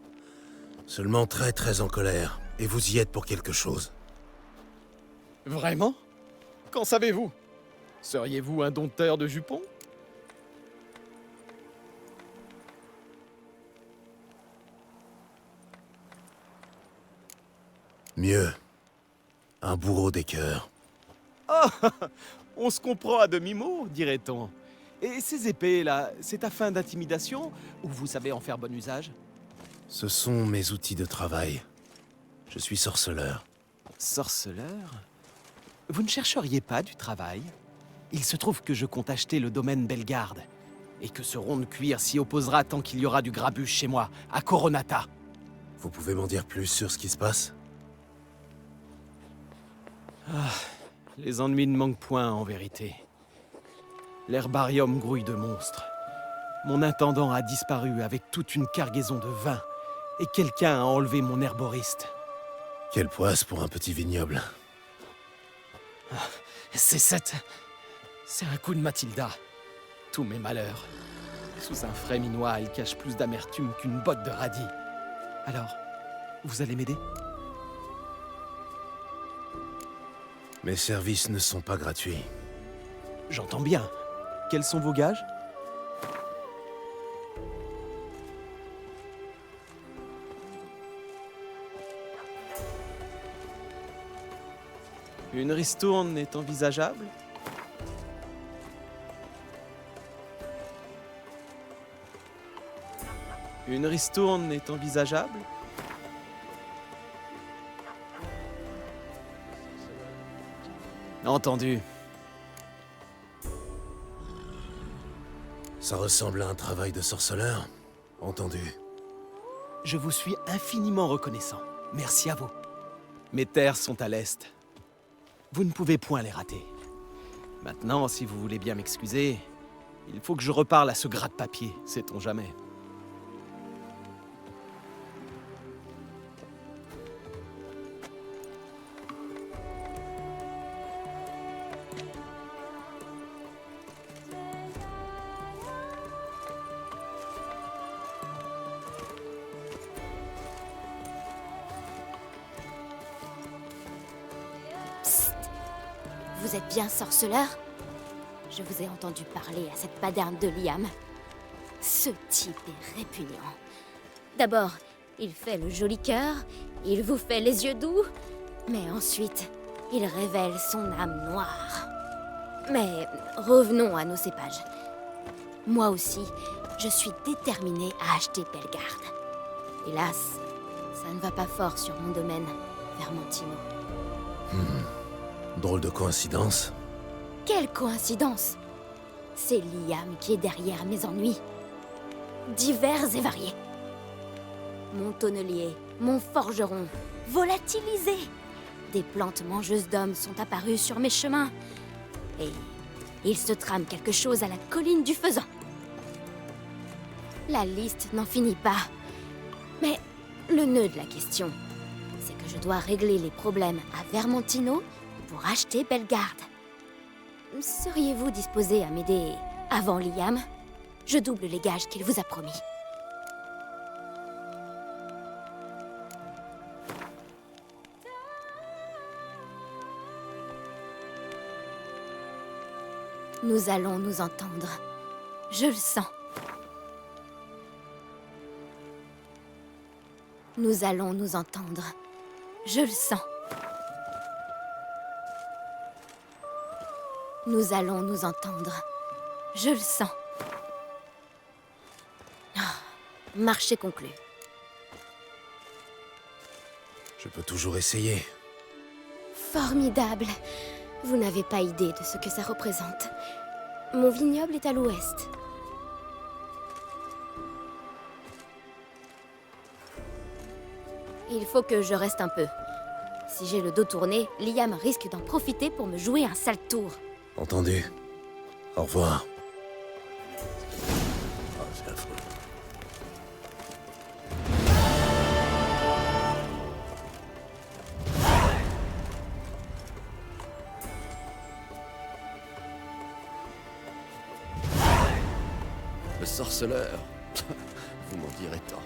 S1: Seulement très très en colère. Et vous y êtes pour quelque chose.
S13: Vraiment? Qu'en savez-vous? Seriez-vous un dompteur de jupons?
S1: Mieux. Un bourreau des cœurs.
S13: Oh! On se comprend à demi-mot, dirait-on. Et ces épées-là, c'est à fin d'intimidation ou vous savez en faire bon usage?
S1: Ce sont mes outils de travail. Je suis sorceleur.
S13: Sorceleur? Vous ne chercheriez pas du travail? Il se trouve que je compte acheter le domaine Bellegarde, et que ce rond de cuir s'y opposera tant qu'il y aura du grabuge chez moi, à Coronata.
S1: Vous pouvez m'en dire plus sur ce qui se passe?
S13: Les ennuis ne manquent point, en vérité. L'herbarium grouille de monstres. Mon intendant a disparu avec toute une cargaison de vin, et quelqu'un a enlevé mon herboriste.
S1: Quelle poisse pour un petit vignoble.
S13: C'est un coup de Mathilda. Tous mes malheurs. Sous un frais minois, elle cache plus d'amertume qu'une botte de radis. Alors, vous allez m'aider?
S1: Mes services ne sont pas gratuits.
S13: J'entends bien. Quels sont vos gages? Une ristourne est envisageable? Une ristourne est envisageable? Entendu.
S1: Ça ressemble à un travail de sorceleur. Entendu.
S13: Je vous suis infiniment reconnaissant. Merci à vous. Mes terres sont à l'est. Vous ne pouvez point les rater. Maintenant, si vous voulez bien m'excuser, il faut que je reparle à ce gratte-papier, sait-on jamais.
S7: Vous êtes bien sorceleur? Je vous ai entendu parler à cette paderne de Liam. Ce type est répugnant. D'abord, il fait le joli cœur, il vous fait les yeux doux, mais ensuite, il révèle son âme noire. Mais revenons à nos cépages. Moi aussi, je suis déterminée à acheter Bellegarde. Hélas, ça ne va pas fort sur mon domaine, Vermentino.
S1: Drôle de coïncidence.
S7: Quelle coïncidence! C'est Liam qui est derrière mes ennuis. Divers et variés. Mon tonnelier, mon forgeron, volatilisé. Des plantes mangeuses d'hommes sont apparues sur mes chemins. Et il se trame quelque chose à la colline du Faisan. La liste n'en finit pas. Mais le nœud de la question, c'est que je dois régler les problèmes à Vermentino pour acheter Bellegarde. Seriez-vous disposé à m'aider avant Liam? Je double les gages qu'il vous a promis. Nous allons nous entendre. Je le sens. Nous allons nous entendre. Je le sens. Nous allons nous entendre. Je le sens. Marché conclu.
S1: Je peux toujours essayer.
S7: Formidable. Vous n'avez pas idée de ce que ça représente. Mon vignoble est à l'ouest. Il faut que je reste un peu. Si j'ai le dos tourné, Liam risque d'en profiter pour me jouer un sale tour.
S1: Entendu. Au revoir.
S5: Le sorceleur. Vous m'en direz tant.